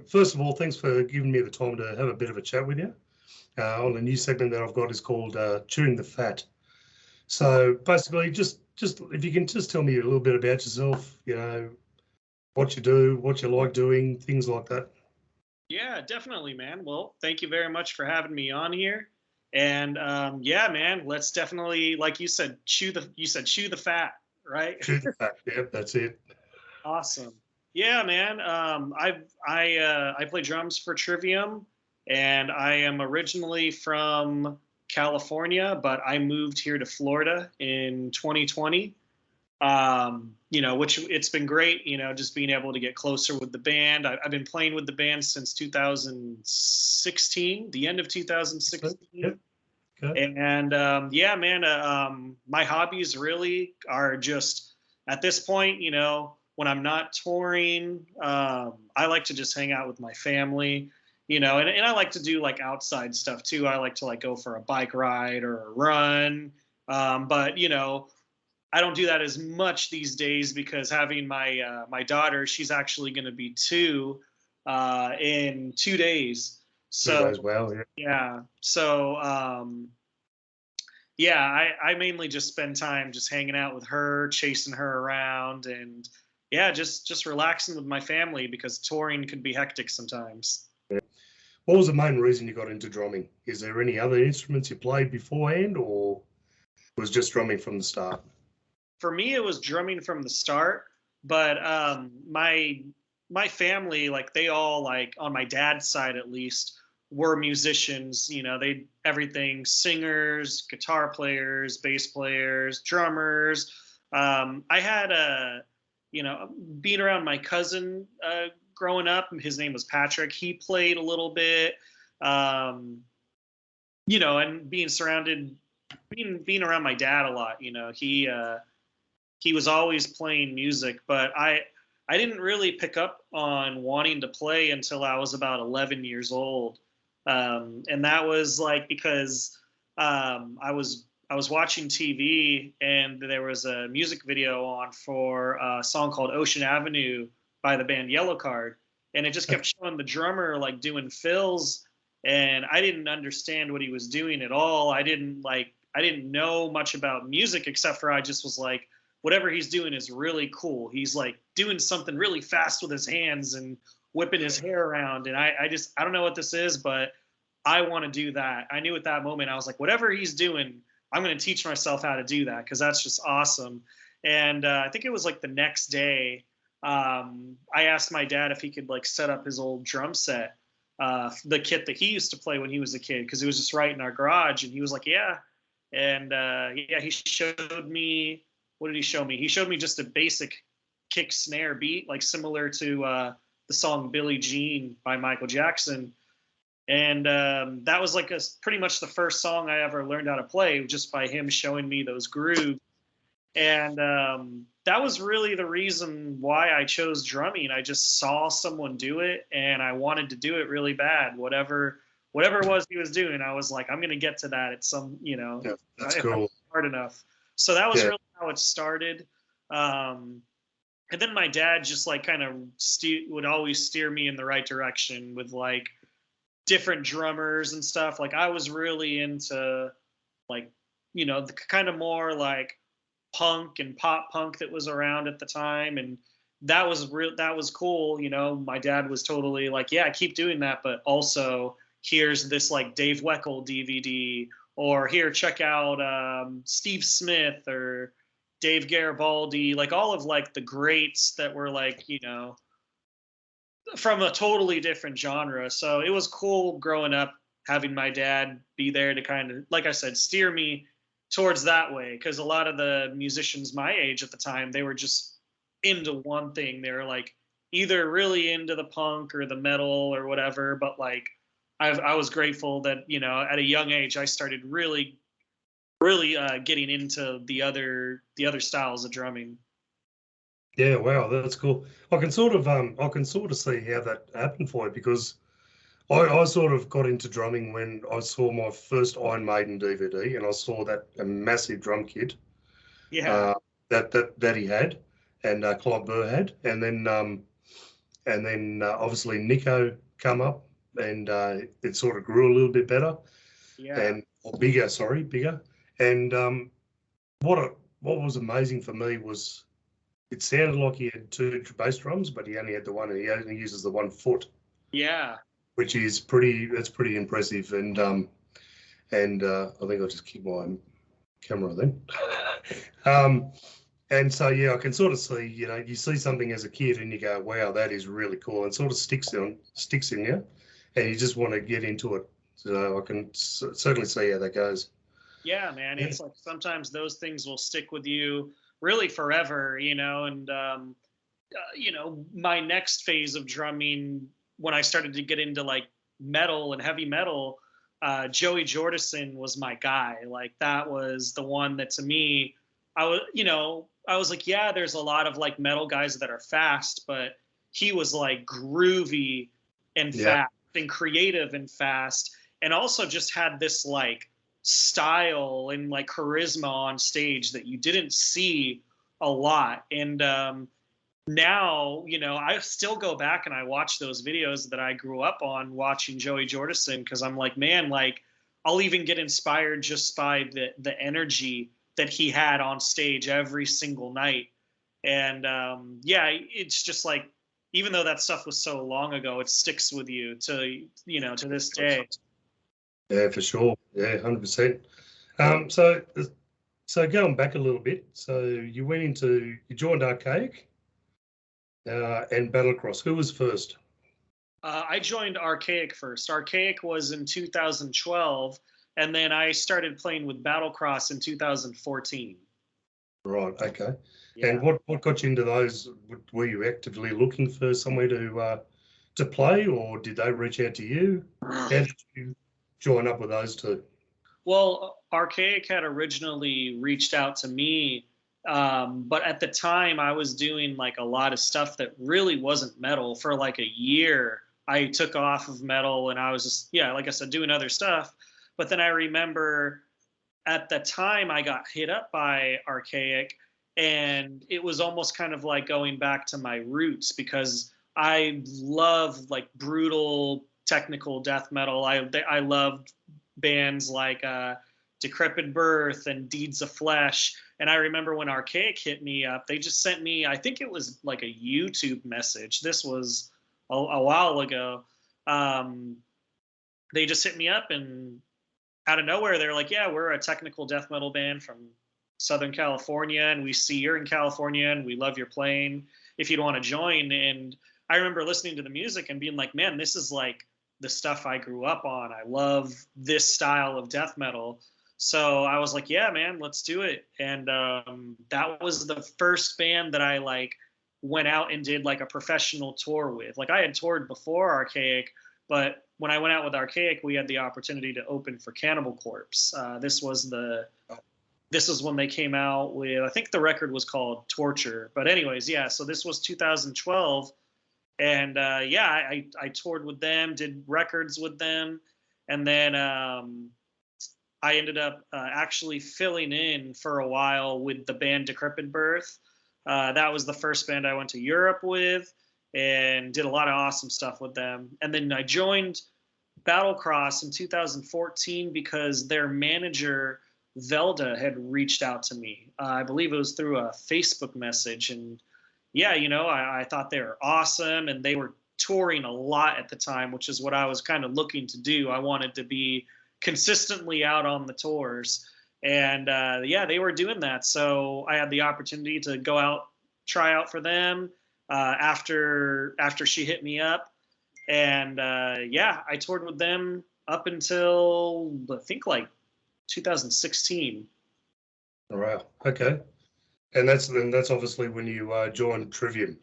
first of all, thanks for giving me the time to have a bit of a chat with you on the new segment that I've got is called Chewing the Fat. So basically, just if you can just tell me a little bit about yourself, what you do, what you like doing, things like that. Yeah, definitely, man. Well, thank you very much for having me on here. And yeah, man, let's definitely, like you said, chew the fat, right? Chew the fat. Yep, that's it. Awesome. Yeah, man. I play drums for Trivium, and I am originally from California, but I moved here to Florida in 2020. Which it's been great, just being able to get closer with the band. I've been playing with the band since 2016, the end of 2016. Yep. Okay. And yeah, man, my hobbies really are just at this point, when I'm not touring, I like to just hang out with my family, and I like to do like outside stuff too. I like to like go for a bike ride or a run. But I don't do that as much these days because having my daughter, she's actually going to be 2 in 2 days. So 2 days, well, yeah. yeah. So yeah, I mainly just spend time just hanging out with her, chasing her around, and yeah, just relaxing with my family because touring can be hectic sometimes. Yeah. What was the main reason you got into drumming? Is there any other instruments you played beforehand, or was just drumming from the start? For me, it was drumming from the start, but my family, like they all like on my dad's side at least, were musicians. They everything singers, guitar players, bass players, drummers. I had being around my cousin growing up. His name was Patrick. He played a little bit. And being surrounded, being around my dad a lot. He was always playing music, but I didn't really pick up on wanting to play until I was about 11 years old. And that was like because I was watching TV and there was a music video on for a song called Ocean Avenue by the band Yellowcard, and it just kept showing the drummer like doing fills, and I didn't understand what he was doing at all. I didn't know much about music except for I just was like, whatever he's doing is really cool. He's like doing something really fast with his hands and whipping his hair around. And I don't know what this is, but I want to do that. I knew at that moment, I was like, whatever he's doing, I'm going to teach myself how to do that because that's just awesome. And I think it was like the next day, I asked my dad if he could like set up his old drum set, the kit that he used to play when he was a kid, because it was just right in our garage. And he was like, yeah. And yeah, he showed me, what did he show me? He showed me just a basic kick snare beat, like similar to the song Billie Jean by Michael Jackson. And that was like pretty much the first song I ever learned how to play, just by him showing me those grooves. And that was really the reason why I chose drumming. I just saw someone do it and I wanted to do it really bad. Whatever it was he was doing, I was like, I'm going to get to that at some, Yeah, that's if cool. I'm hard enough. So that was really how it started. And then my dad just like kind of would always steer me in the right direction with like different drummers and stuff. Like I was really into like, the kind of more like punk and pop punk that was around at the time. And that was cool. My dad was totally like, yeah, keep doing that. But also here's this like Dave Weckl DVD, or here, check out Steve Smith or Dave Garibaldi, like all of like the greats that were like, from a totally different genre. So it was cool growing up, having my dad be there to kind of, like I said, steer me towards that way. Because a lot of the musicians my age at the time, they were just into one thing. They were like either really into the punk or the metal or whatever. But like, I was grateful that, at a young age, I started really getting into the other styles of drumming. Yeah, wow, that's cool. I can sort of see how that happened for you because I sort of got into drumming when I saw my first Iron Maiden DVD and I saw that a massive drum kit. Yeah. That he had and Clive Burr had, and then and then obviously Nico come up, and it sort of grew a little bit better, Yeah. and or bigger, sorry, bigger. And what was amazing for me was it sounded like he had two bass drums, but he only had the one, and he only uses the 1 foot, Yeah. which is that's pretty impressive. And I think I'll just keep my camera then. And so yeah, I can sort of see, you see something as a kid and you go, wow, that is really cool, and sort of sticks in you, and you just want to get into it. So I can certainly see how that goes. Yeah, man. It's like sometimes those things will stick with you really forever, and my next phase of drumming, when I started to get into like metal and heavy metal, Joey Jordison was my guy. Like that was the one that to me, I was like, yeah, there's a lot of like metal guys that are fast, but he was like groovy and fast and creative and fast, and also just had this like style and like charisma on stage that you didn't see a lot. And now, I still go back and I watch those videos that I grew up on watching Joey Jordison, because I'm like, man, like I'll even get inspired just by the energy that he had on stage every single night. And yeah, it's just like, even though that stuff was so long ago, it sticks with you to this day. Yeah, for sure. Yeah, 100%. So going back a little bit, so you joined Arkaik and Battlecross. Who was first? I joined Arkaik first. Arkaik was in 2012, and then I started playing with Battlecross in 2014. Right. Okay. Yeah. And what got you into those? Were you actively looking for somewhere to play, or did they reach out to you? How did you join up with those two? Well, Arkaik had originally reached out to me, but at the time I was doing like a lot of stuff that really wasn't metal for like a year. I took off of metal and I was just, yeah, like I said, doing other stuff. But then I remember at the time I got hit up by Arkaik, and it was almost kind of like going back to my roots, because I love like brutal technical death metal. I loved bands like Decrepit Birth and Deeds of Flesh. And I remember when Arkaik hit me up, they just sent me, I think it was like a YouTube message. This was a while ago. They just hit me up, and out of nowhere, they're like, yeah, we're a technical death metal band from Southern California, and we see you're in California, and we love your playing if you'd want to join. And I remember listening to the music and being like, man, this is like the stuff I grew up on. I love this style of death metal. So I was like, yeah, man, let's do it. And that was the first band that I like went out and did like a professional tour with. Like I had toured before Arkaik, but when I went out with Arkaik, we had the opportunity to open for Cannibal Corpse. This was when they came out with, I think the record was called Torture. But anyways, yeah, so this was 2012. And yeah, I toured with them, did records with them. And then I ended up actually filling in for a while with the band Decrepit Birth. That was the first band I went to Europe with, and did a lot of awesome stuff with them. And then I joined Battlecross in 2014 because their manager, Velda, had reached out to me. I believe it was through a Facebook message. And yeah, I thought they were awesome, and they were touring a lot at the time, which is what I was kind of looking to do. I wanted to be consistently out on the tours. And yeah, they were doing that. So I had the opportunity to go out, try out for them after she hit me up. And yeah, I toured with them up until I think like 2016. Wow. Okay. And that's obviously when you joined Trivium.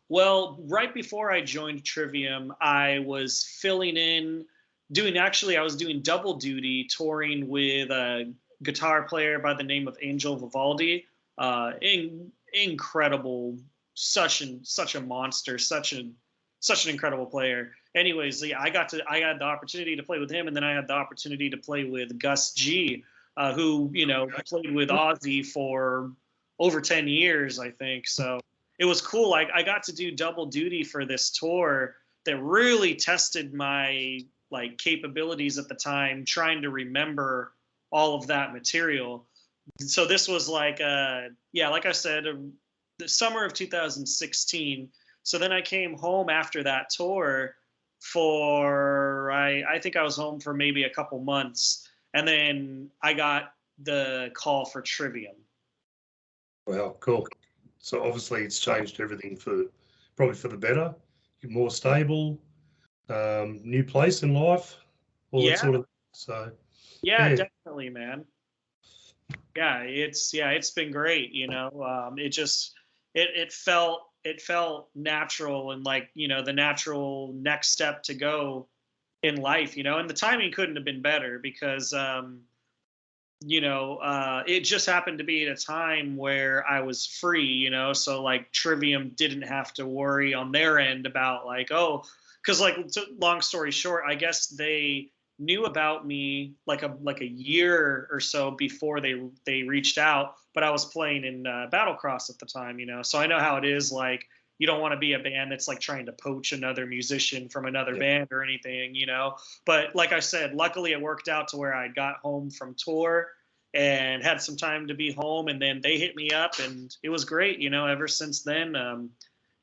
Well, right before I joined Trivium, I was filling in, I was doing double duty, touring with a guitar player by the name of Angel Vivaldi. Incredible, such a monster, such an incredible player. Anyways, yeah, I had the opportunity to play with him, and then I had the opportunity to play with Gus G, who played with Ozzy for over 10 years, I think. So it was cool. I got to do double duty for this tour that really tested my like capabilities at the time, trying to remember all of that material. So this was like, yeah, like I said, the summer of 2016. So then I came home after that tour for, I think I was home for maybe a couple months. And then I got the call for Trivium. Wow, cool. So obviously it's changed everything for probably for the better. You're more stable, new place in life, all that Yeah, sort of. So yeah, yeah, definitely, man. Yeah, it's been great. You know, it felt natural and like the natural next step to go in life. You know, and the timing couldn't have been better because it just happened to be at a time where I was free, so like Trivium didn't have to worry on their end about like, oh, because like long story short, I guess they knew about me like a year or so before they reached out, but I was playing in Battlecross at the time, so I know how it is. Like, you don't want to be a band that's like trying to poach another musician from another band or anything, but like I said, luckily it worked out to where I got home from tour and had some time to be home, and then they hit me up and it was great. Ever since then,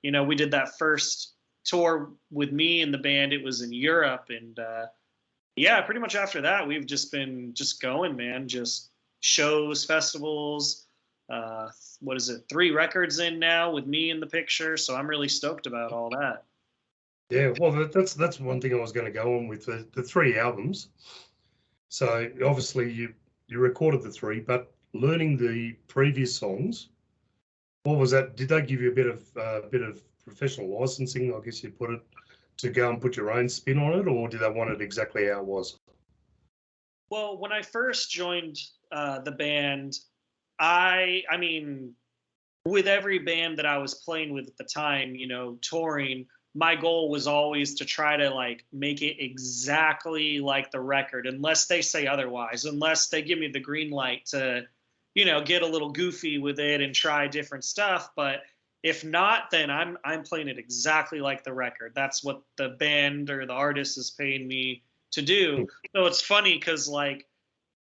we did that first tour with me and the band. It was in Europe, and yeah, pretty much after that we've just been just going, man, just shows, festivals. What is it, 3 records in now with me in the picture, so I'm really stoked about all that. yeah. Well, that's one thing I was going to go on with the 3 albums. So obviously you recorded the 3, but learning the previous songs, what was that? Did they give you a bit of professional licensing, I guess you put it, to go and put your own spin on it, or did they want it exactly how it was? Well, when I first joined the band, I mean, with every band that I was playing with at the time, touring, my goal was always to try to like make it exactly like the record, unless they say otherwise, unless they give me the green light to, get a little goofy with it and try different stuff. But if not, then I'm playing it exactly like the record. That's what the band or the artist is paying me to do. So it's funny because like,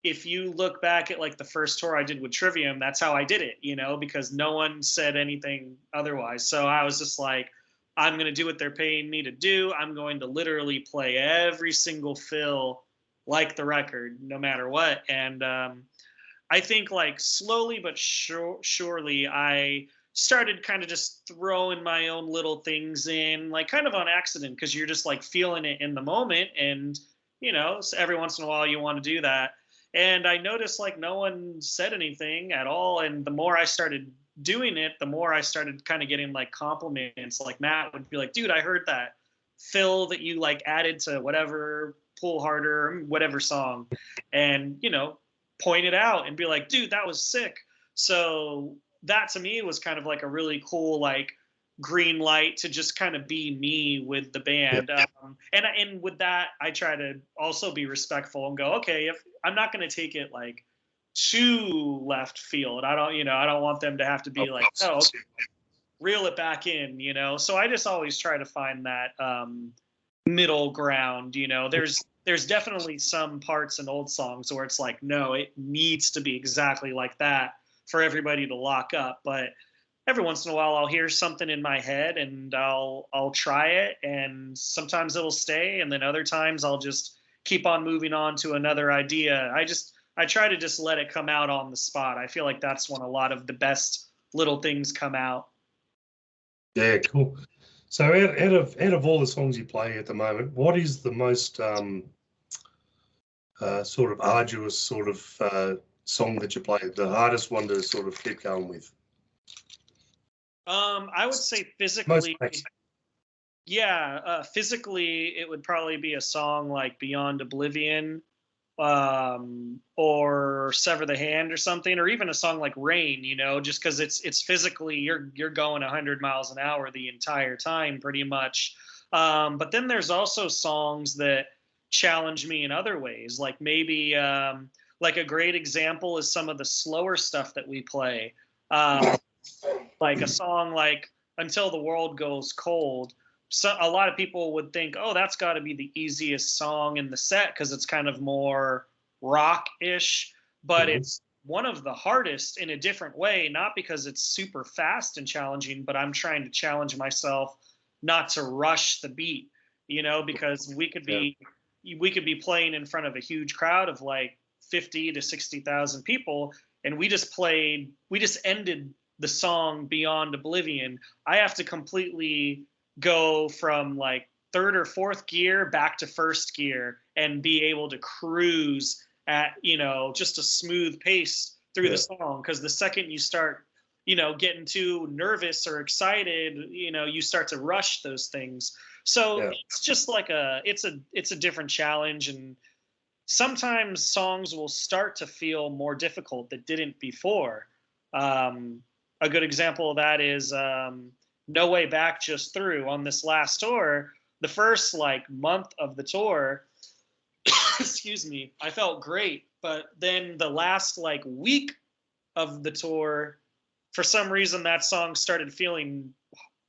if you look back at like the first tour I did with Trivium, that's how I did it, because no one said anything otherwise. So I was just like, I'm going to do what they're paying me to do. I'm going to literally play every single fill like the record, no matter what. And I think like slowly but surely, I started kind of just throwing my own little things in, like kind of on accident, because you're just like feeling it in the moment. And, so every once in a while you want to do that. And I noticed like no one said anything at all. And the more I started doing it, the more I started kind of getting like compliments. Like Matt would be like, dude, I heard that fill that you like added to whatever Pull Harder, whatever song, and, point it out and be like, dude, that was sick. So that to me was kind of like a really cool, like, green light to just kind of be me with the band. And with that, I try to also be respectful and go, okay, if I'm not going to take it like too left field, I don't want them to have to be like, oh, okay, reel it back in, So I just always try to find that middle ground. There's definitely some parts in old songs where it's like, no, it needs to be exactly like that for everybody to lock up. But every once in a while I'll hear something in my head and I'll try it, and sometimes it'll stay, and then other times I'll just keep on moving on to another idea. I try to just let it come out on the spot. I feel like that's when a lot of the best little things come out. Yeah, cool. So out of all the songs you play at the moment, what is the most sort of arduous sort of song that you play, the hardest one to sort of keep going with? I would say physically, physically it would probably be a song like Beyond Oblivion, or Sever the Hand or something, or even a song like Rain, just because it's physically you're going 100 miles an hour the entire time pretty much. But then there's also songs that challenge me in other ways, like maybe like a great example is some of the slower stuff that we play. Like a song like Until the World Goes Cold. So a lot of people would think, oh, that's got to be the easiest song in the set because it's kind of more rock-ish, but it's one of the hardest in a different way, not because it's super fast and challenging, but I'm trying to challenge myself not to rush the beat, because we could be playing in front of a huge crowd of like 50 to 60,000 people, and we just ended the song Beyond Oblivion. I have to completely go from like third or fourth gear back to first gear and be able to cruise at, just a smooth pace through the song. Because the second you start, getting too nervous or excited, you start to rush those things. So it's just like it's a different challenge. And sometimes songs will start to feel more difficult that didn't before. A good example of that is No Way Back Just Through on this last tour. The first like month of the tour, excuse me, I felt great. But then the last like week of the tour, for some reason that song started feeling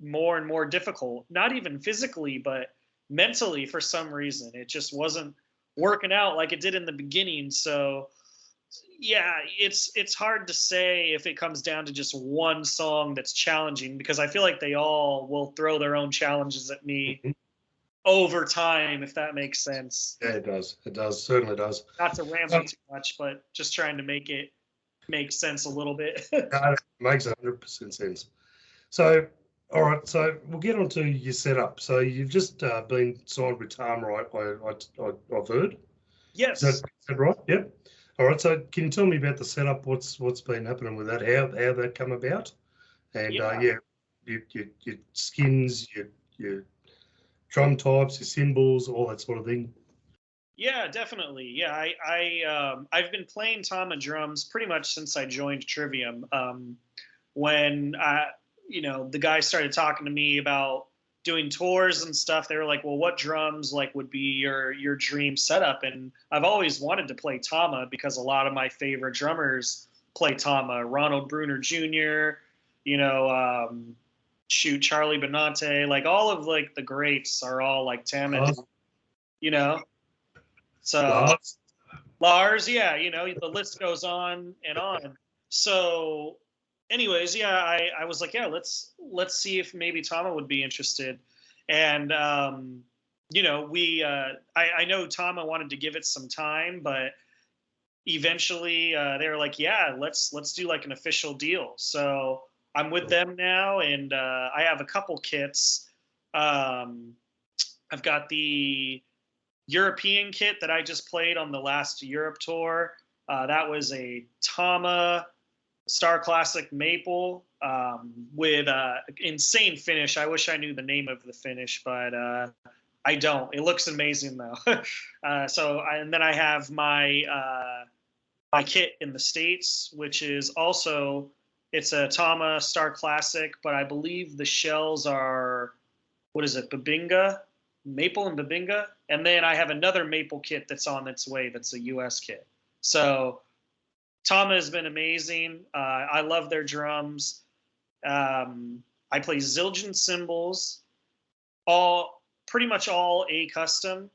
more and more difficult. Not even physically, but mentally for some reason. It just wasn't working out like it did in the beginning. So yeah, it's hard to say if it comes down to just one song that's challenging, because I feel like they all will throw their own challenges at me over time, if that makes sense. Yeah, it does. It does. Certainly does. Not to ramble too much, but just trying to make it make sense a little bit. No, it makes 100% sense. So, all right. So we'll get on to your setup. So you've just been signed with Tama, I've heard. Yes. Is that right? Yep. All right. So can you tell me about the setup? What's been happening with that? How that come about? And your skins, your drum types, your cymbals, all that sort of thing. Yeah, definitely. Yeah, I've been playing Tama drums pretty much since I joined Trivium. When the guys started talking to me about doing tours and stuff, they were like, "Well, what drums like would be your dream setup?" And I've always wanted to play Tama because a lot of my favorite drummers play Tama. Ronald Bruner Jr., Charlie Benante, like all of like the greats are all like Tama, So Lars, yeah, the list goes on and on. So anyways, yeah, I was like, yeah, let's see if maybe Tama would be interested. And I know Tama wanted to give it some time, but eventually they were like, yeah, let's do like an official deal. So I'm with them now, and I have a couple kits. I've got the European kit that I just played on the last Europe tour. That was a Tama Star Classic Maple with insane finish. I wish I knew the name of the finish, but I don't. It looks amazing though. And then I have my my kit in the States, which is also, it's a Tama Star Classic, but I believe the shells are, what is it, Babinga? Maple and Babinga. And then I have another Maple kit that's on its way that's a US kit. So Tama has been amazing. I love their drums. I play Zildjian cymbals, pretty much all A custom.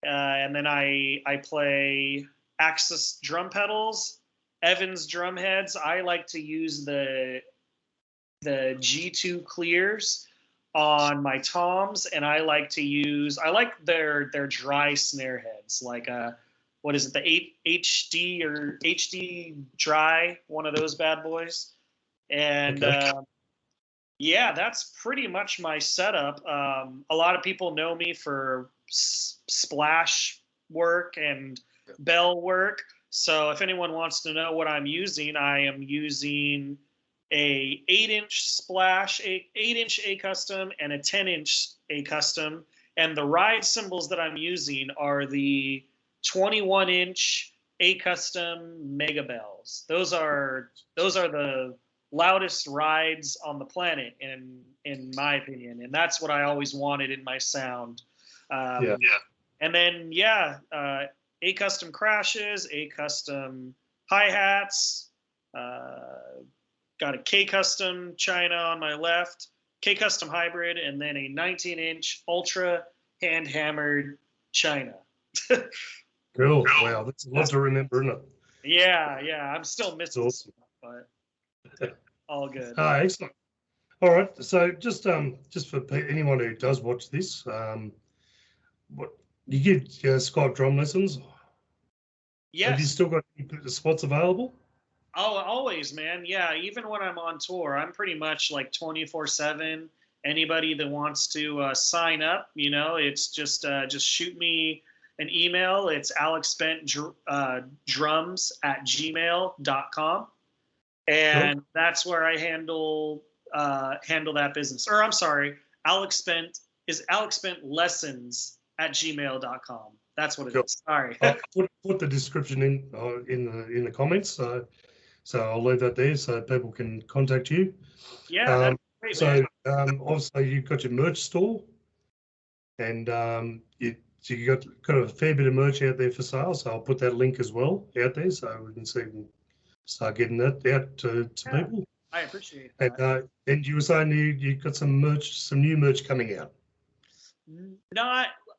And then I play Axis drum pedals, Evans drum heads. I like to use the G2 clears on my toms, and I like their dry snare heads, like what is it, the HD or HD dry, one of those bad boys. And yeah, that's pretty much my setup. A lot of people know me for splash work and bell work. So if anyone wants to know what I'm using, I am using a 8-inch splash, 8-inch A custom, and a 10-inch A custom. And the ride cymbals that I'm using are the 21-inch A custom mega bells. Those are the loudest rides on the planet, in my opinion, and that's what I always wanted in my sound. And then A custom crashes, A custom hi-hats, got a K custom China on my left, K Custom Hybrid, and then a 19-inch Ultra hand hammered China. Cool. Wow, that's a lot to remember, isn't it? Yeah. I'm still missing Awesome. stuff, but all good. Excellent. All right. So just for anyone who does watch this, what you give Scott drum lessons? Yes. Have you still got spots available? Oh, always, man. Yeah, even when I'm on tour, I'm pretty much like 24/7. Anybody that wants to sign up, it's just shoot me an email. It's alexbentlessons@gmail.com, and that's where I handle that business. Or I'm sorry, alexbentlessons@gmail.com. That's what it is. Sorry. I'll put the description in the comments. So I'll leave that there so people can contact you. Yeah, that's great, man. Also you've got your merch store, and you got a fair bit of merch out there for sale. So I'll put that link as well out there so we can start getting that out to people. I appreciate that. And you were saying you got some new merch coming out.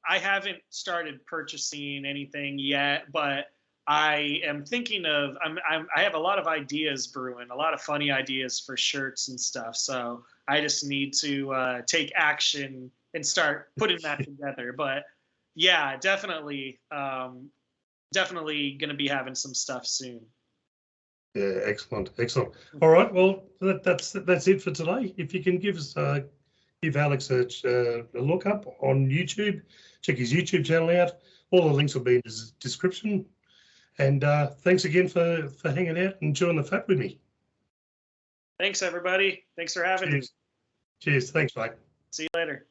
I haven't started purchasing anything yet, but I am thinking of. I have a lot of ideas brewing, a lot of funny ideas for shirts and stuff. So I just need to take action and start putting that together. But yeah, definitely going to be having some stuff soon. Yeah, excellent. All right, well that's it for today. If you can give Alex a look up on YouTube, check his YouTube channel out. All the links will be in the description. And thanks again for hanging out and enjoying the Phat with me. Thanks, everybody. Thanks for having me. Cheers. Thanks, mate. See you later.